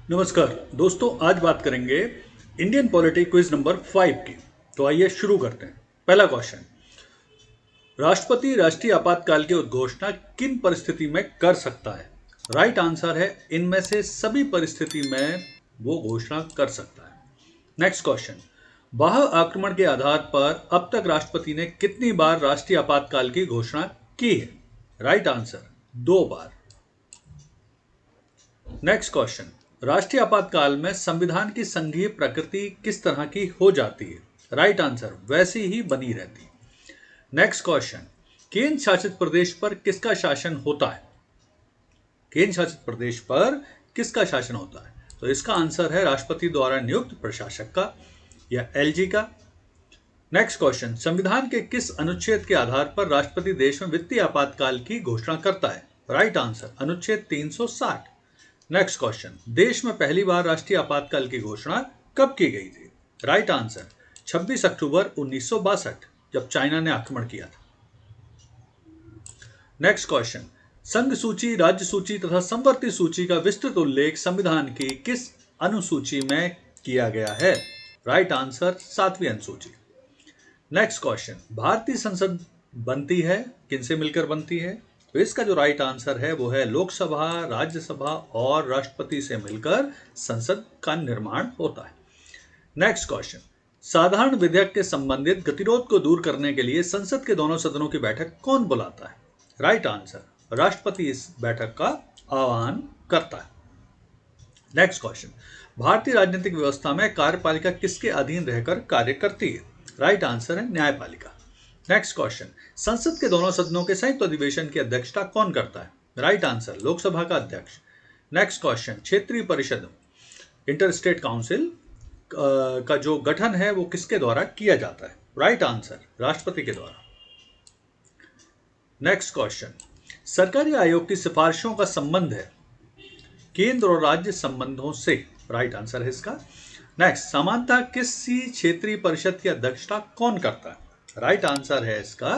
नमस्कार दोस्तों, आज बात करेंगे इंडियन पॉलिटी क्विज नंबर 5 की। तो आइए शुरू करते हैं। पहला क्वेश्चन, राष्ट्रपति राष्ट्रीय आपातकाल की उद्घोषणा किन परिस्थिति में कर सकता है? राइट आंसर है इनमें से सभी परिस्थिति में वो घोषणा कर सकता है। नेक्स्ट क्वेश्चन, बाह्य आक्रमण के आधार पर अब तक राष्ट्रपति ने कितनी बार राष्ट्रीय आपातकाल की घोषणा की है? राइट आंसर 2 बार। नेक्स्ट क्वेश्चन, राष्ट्रीय आपातकाल में संविधान की संघीय प्रकृति किस तरह की हो जाती है? राइट आंसर वैसी ही बनी रहती है। नेक्स्ट क्वेश्चन, केंद्र शासित प्रदेश पर किसका शासन होता है? केंद्र शासित प्रदेश पर किसका शासन होता है? तो इसका आंसर है राष्ट्रपति द्वारा नियुक्त प्रशासक का या एलजी का। नेक्स्ट क्वेश्चन, संविधान के किस अनुच्छेद के आधार पर राष्ट्रपति देश में वित्तीय आपातकाल की घोषणा करता है? राइट आंसर अनुच्छेद 360। नेक्स्ट क्वेश्चन, देश में पहली बार राष्ट्रीय आपातकाल की घोषणा कब की गई थी? राइट आंसर 26 अक्टूबर 1962, जब चाइना ने आक्रमण किया था। नेक्स्ट क्वेश्चन, संघ सूची, राज्य सूची तथा संवर्ती सूची का विस्तृत उल्लेख संविधान की किस अनुसूची में किया गया है? राइट आंसर 7वीं अनुसूची। नेक्स्ट क्वेश्चन, भारतीय संसद बनती है किनसे मिलकर बनती है? तो इसका जो राइट आंसर है वो है लोकसभा, राज्यसभा और राष्ट्रपति से मिलकर संसद का निर्माण होता है। नेक्स्ट क्वेश्चन, साधारण विधेयक के संबंधित गतिरोध को दूर करने के लिए संसद के दोनों सदनों की बैठक कौन बुलाता है? राइट आंसर राष्ट्रपति इस बैठक का आह्वान करता है। नेक्स्ट क्वेश्चन, भारतीय राजनीतिक व्यवस्था में कार्यपालिका किसके अधीन रहकर कार्य करती है? राइट आंसर है न्यायपालिका। नेक्स्ट क्वेश्चन, संसद के दोनों सदनों के संयुक्त अधिवेशन की अध्यक्षता कौन करता है? राइट आंसर लोकसभा का अध्यक्ष। नेक्स्ट क्वेश्चन, क्षेत्रीय परिषद इंटर स्टेट काउंसिल का जो गठन है वो किसके द्वारा किया जाता है? राइट आंसर राष्ट्रपति के द्वारा। नेक्स्ट क्वेश्चन, सरकारी आयोग की सिफारिशों का संबंध है केंद्र और राज्य संबंधों से। राइट आंसर है इसका। नेक्स्ट, समानता किसी क्षेत्रीय परिषद की अध्यक्षता कौन करता है? राइट आंसर है इसका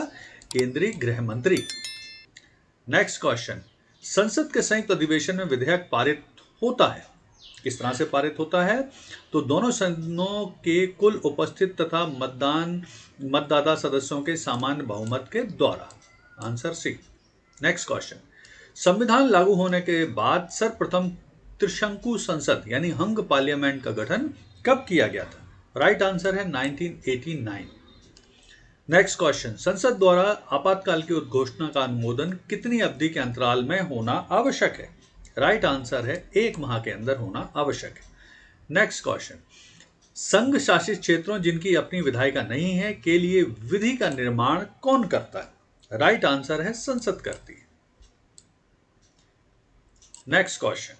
केंद्रीय गृह मंत्री। नेक्स्ट क्वेश्चन, संसद के संयुक्त अधिवेशन में विधेयक पारित होता है किस तरह से पारित होता है? तो दोनों सदनों के कुल उपस्थित तथा मतदाता सदस्यों के सामान्य बहुमत के द्वारा। Answer C. नेक्स्ट क्वेश्चन, संविधान लागू होने के बाद सर्वप्रथम त्रिशंकु संसद यानी हंग पार्लियामेंट का गठन कब किया गया था? राइट आंसर है 1989। नेक्स्ट क्वेश्चन, संसद द्वारा आपातकाल की उद्घोषणा का अनुमोदन कितनी अवधि के अंतराल में होना आवश्यक है? राइट आंसर है 1 माह के अंदर होना आवश्यक है। नेक्स्ट क्वेश्चन, संघ शासित क्षेत्रों जिनकी अपनी विधायिका नहीं है के लिए विधि का निर्माण कौन करता है? राइट आंसर है संसद करती है। नेक्स्ट क्वेश्चन,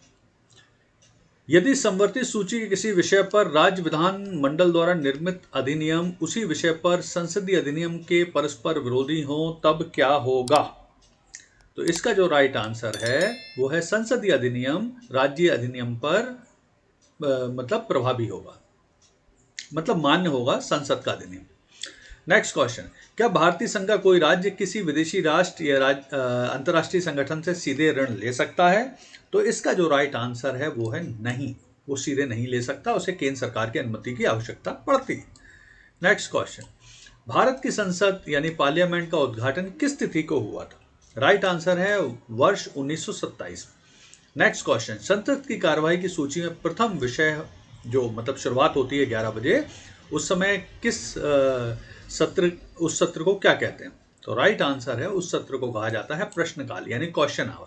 यदि संवर्ती सूची के किसी विषय पर राज्य विधान मंडल द्वारा निर्मित अधिनियम उसी विषय पर संसदीय अधिनियम के परस्पर विरोधी हो तब क्या होगा? तो इसका जो राइट आंसर है वो है संसदीय अधिनियम राज्य अधिनियम पर मतलब प्रभावी होगा, मतलब मान्य होगा संसद का अधिनियम। नेक्स्ट क्वेश्चन, क्या भारतीय संघ का कोई राज्य किसी विदेशी राष्ट्र या अंतर्राष्ट्रीय संगठन से सीधे ऋण ले सकता है? तो इसका जो राइट आंसर है वो है नहीं, वो सीधे नहीं ले सकता, उसे केंद्र सरकार की अनुमति की आवश्यकता पड़ती है। नेक्स्ट क्वेश्चन, भारत की संसद यानी पार्लियामेंट का उद्घाटन किस तिथि को हुआ था? राइट आंसर है वर्ष 1927। नेक्स्ट क्वेश्चन, संसद की कार्यवाही की सूची में प्रथम विषय जो मतलब शुरुआत होती है 11 बजे, उस समय किस सत्र, उस सत्र को क्या कहते हैं? तो राइट आंसर है उस सत्र को कहा जाता है प्रश्नकाल यानी क्वेश्चन आवर,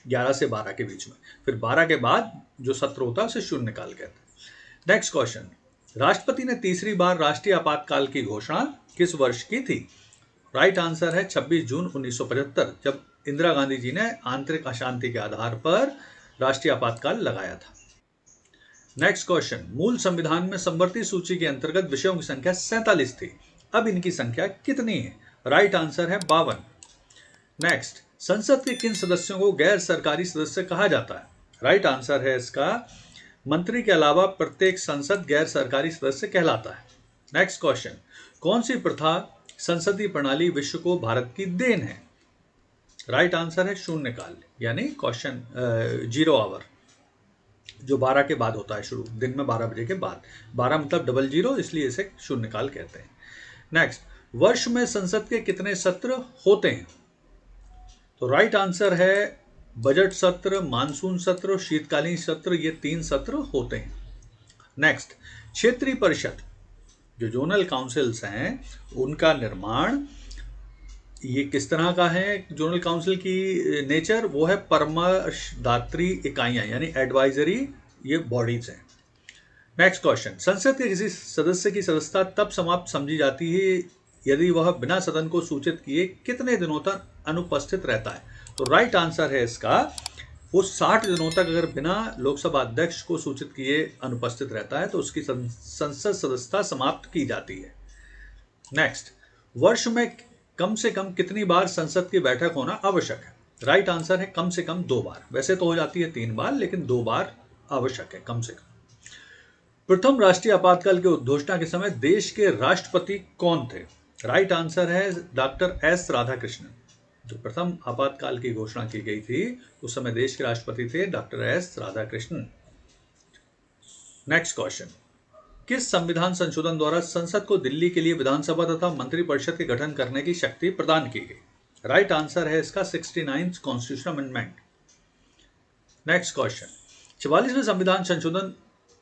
11 से 12 के बीच में। फिर 12 के बाद जो सत्र होता है उसे शून्यकाल कहते हैं। नेक्स्ट क्वेश्चन, राष्ट्रपति ने तीसरी बार राष्ट्रीय आपातकाल की घोषणा किस वर्ष की थी? राइट आंसर है 26 जून 1975, जब इंदिरा गांधी जी ने आंतरिक अशांति के आधार पर राष्ट्रीय आपातकाल लगाया था। नेक्स्ट क्वेश्चन, मूल संविधान में संवर्ती सूची के अंतर्गत विषयों की संख्या 47 थी, अब इनकी संख्या कितनी है? राइट आंसर है 52। नेक्स्ट, संसद के किन सदस्यों को गैर सरकारी सदस्य कहा जाता है? राइट आंसर है इसका मंत्री के अलावा प्रत्येक संसद गैर सरकारी सदस्य कहलाता है। नेक्स्ट क्वेश्चन, कौन सी प्रथा संसदीय प्रणाली विश्व को भारत की देन है? राइट आंसर है शून्यकाल यानी क्वेश्चन 0 आवर। जो 12 के बाद होता है शुरू, दिन में 12 बजे के बाद। 12 मतलब 00, इसलिए इसे शून्यकाल कहते हैं। नेक्स्ट, वर्ष में संसद के कितने सत्र होते हैं? तो राइट आंसर है बजट सत्र, मानसून सत्र, शीतकालीन सत्र, ये 3 सत्र होते हैं। नेक्स्ट, क्षेत्रीय परिषद जो जोनल काउंसिल्स हैं उनका निर्माण ये किस तरह का है? जोनल काउंसिल की नेचर वो है परामर्शदात्री इकाइयां, यानी एडवाइजरी ये बॉडीज हैं। नेक्स्ट क्वेश्चन, संसद के किसी सदस्य की सदस्यता तब समाप्त समझी जाती है यदि वह बिना सदन को सूचित किए कितने दिनों तक अनुपस्थित रहता है? तो राइट आंसर है इसका वो 60 दिनों तक अगर बिना लोकसभा अध्यक्ष को सूचित किए अनुपस्थित रहता है तो उसकी संसद सदस्यता समाप्त की जाती है। नेक्स्ट, वर्ष में कम से कम कितनी बार संसद की बैठक होना आवश्यक है? राइट आंसर है कम से कम 2 बार। वैसे तो हो जाती है 3 बार, लेकिन 2 बार आवश्यक है कम से कम। प्रथम राष्ट्रीय आपातकाल की उद्घोषणा के समय देश के राष्ट्रपति कौन थे? राइट आंसर है डॉक्टर एस राधाकृष्णन। जो प्रथम आपातकाल की घोषणा की गई थी उस समय देश के राष्ट्रपति थे doctor S Radhakrishnan. Next question, किस संविधान संशोधन द्वारा संसद को दिल्ली के लिए विधानसभा तथा मंत्रिपरिषद के गठन करने की शक्ति प्रदान की गई? राइट आंसर है इसका 69th constitution amendment. Next question, 44वें संविधान संशोधन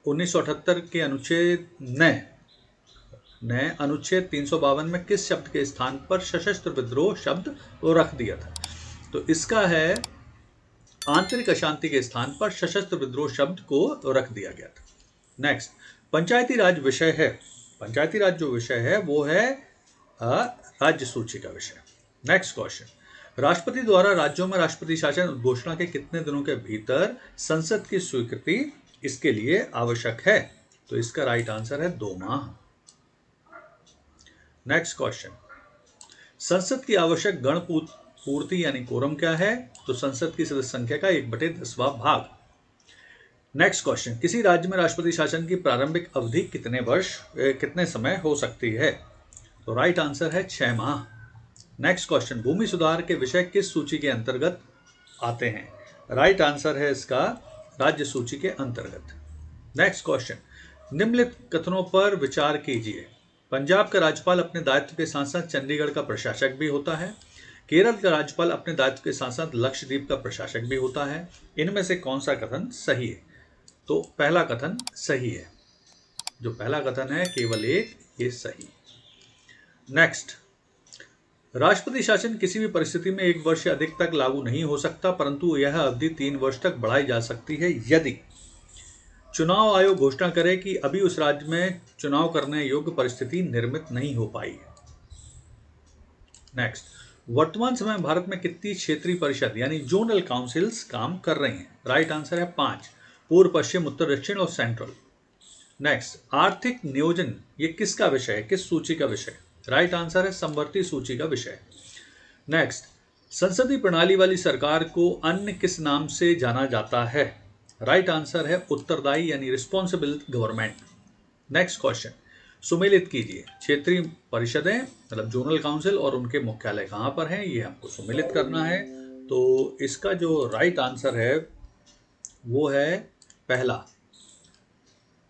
1978 के अनुच्छेद ने अनुच्छेद 352 में किस शब्द के स्थान पर सशस्त्र विद्रोह शब्द रख दिया था? तो इसका है आंतरिक अशांति के स्थान पर सशस्त्र विद्रोह शब्द को रख दिया गया था। नेक्स्ट, पंचायती राज विषय है, पंचायती राज जो विषय है वो है राज्य सूची का विषय। नेक्स्ट क्वेश्चन, राष्ट्रपति द्वारा राज्यों में राष्ट्रपति शासन उद्घोषणा के कितने दिनों के भीतर संसद की स्वीकृति इसके लिए आवश्यक है? तो इसका राइट आंसर है 2 माह। नेक्स्ट क्वेश्चन, संसद की आवश्यक गण पूर्ति यानी कोरम क्या है? तो संसद की सदस्य संख्या का 1/10वां भाग। नेक्स्ट क्वेश्चन, किसी राज्य में राष्ट्रपति शासन की प्रारंभिक अवधि कितने समय हो सकती है? तो राइट आंसर है 6 माह। नेक्स्ट क्वेश्चन, भूमि सुधार के विषय किस सूची के अंतर्गत आते हैं? राइट आंसर है इसका राज्य सूची के अंतर्गत। नेक्स्ट क्वेश्चन, निम्नलिखित कथनों पर विचार कीजिए। पंजाब का राज्यपाल अपने दायित्व के साथ साथ चंडीगढ़ का प्रशासक भी होता है। केरल का राज्यपाल अपने दायित्व के साथ साथ लक्षद्वीप का प्रशासक भी होता है। इनमें से कौन सा कथन सही है? तो पहला कथन सही है। जो पहला कथन है केवल एक, ये सही। नेक्स्ट, राष्ट्रपति शासन किसी भी परिस्थिति में 1 वर्ष से अधिक तक लागू नहीं हो सकता, परंतु यह अवधि 3 वर्ष तक बढ़ाई जा सकती है यदि चुनाव आयोग घोषणा करे कि अभी उस राज्य में चुनाव करने योग्य परिस्थिति निर्मित नहीं हो पाई है। नेक्स्ट, वर्तमान समय में भारत में कितनी क्षेत्रीय परिषद यानी जोनल काउंसिल्स काम कर रही हैं? राइट आंसर है 5, पूर्व, पश्चिम, उत्तर, दक्षिण और सेंट्रल। नेक्स्ट, आर्थिक नियोजन ये किसका विषय है, किस सूची का विषय? राइट आंसर है समवर्ती सूची का विषय। नेक्स्ट, संसदीय प्रणाली वाली सरकार को अन्य किस नाम से जाना जाता है? राइट आंसर है उत्तरदायी यानी रिस्पॉन्सिबल गवर्नमेंट। नेक्स्ट क्वेश्चन, सुमेलित कीजिए। क्षेत्रीय परिषदें मतलब जोनल काउंसिल और उनके मुख्यालय कहाँ पर हैं, ये हमको सुमेलित करना है। तो इसका जो राइट आंसर है वो है पहला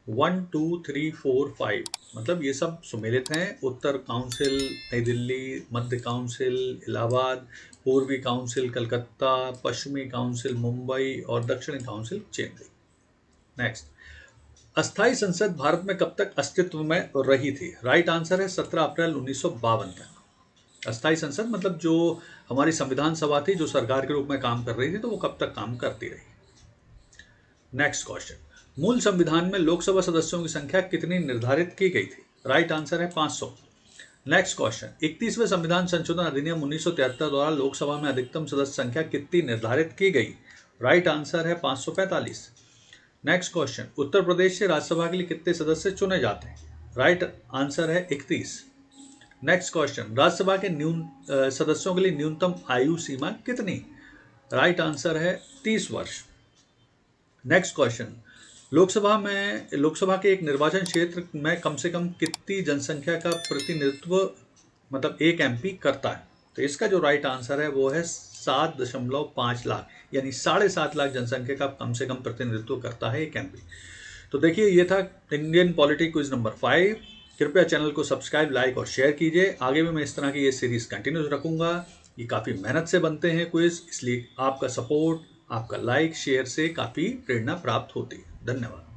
1 2 3 4 5, मतलब ये सब सुमेलित हैं। उत्तर काउंसिल नई दिल्ली, मध्य काउंसिल इलाहाबाद, पूर्वी काउंसिल कलकत्ता, पश्चिमी काउंसिल मुंबई और दक्षिणी काउंसिल चेन्नई। नेक्स्ट, अस्थायी संसद भारत में कब तक अस्तित्व में रही थी? राइट आंसर है 17 अप्रैल 1952 तक। अस्थायी संसद मतलब जो हमारी संविधान सभा थी जो सरकार के रूप में काम कर रही थी, तो वो कब तक काम करती रही। नेक्स्ट क्वेश्चन, मूल संविधान में लोकसभा सदस्यों की संख्या कितनी निर्धारित की गई थी? राइट आंसर है 500। नेक्स्ट क्वेश्चन, 31वें संविधान संशोधन अधिनियम 1973 द्वारा लोकसभा में अधिकतम सदस्य संख्या कितनी निर्धारित की गई? राइट आंसर है 545। नेक्स्ट क्वेश्चन, उत्तर प्रदेश से राज्यसभा के लिए कितने सदस्य चुने जाते हैं? राइट आंसर है 31। नेक्स्ट क्वेश्चन, राज्यसभा के सदस्यों के लिए न्यूनतम आयु सीमा कितनी? राइट आंसर है 30 वर्ष। नेक्स्ट क्वेश्चन, लोकसभा के एक निर्वाचन क्षेत्र में कम से कम कितनी जनसंख्या का प्रतिनिधित्व मतलब एक एमपी करता है? तो इसका जो राइट आंसर है वो है 7.5 लाख यानी 7.5 लाख जनसंख्या का कम से कम प्रतिनिधित्व करता है एक एमपी। तो देखिए, ये था इंडियन पॉलिटी क्विज नंबर 5। कृपया चैनल को सब्सक्राइब, लाइक और शेयर कीजिए। आगे भी मैं इस तरह की ये सीरीज कंटिन्यूस रखूंगा। ये काफ़ी मेहनत से बनते हैं क्विज, इसलिए आपका सपोर्ट, आपका लाइक शेयर से काफ़ी प्रेरणा प्राप्त होती है। धन्यवाद।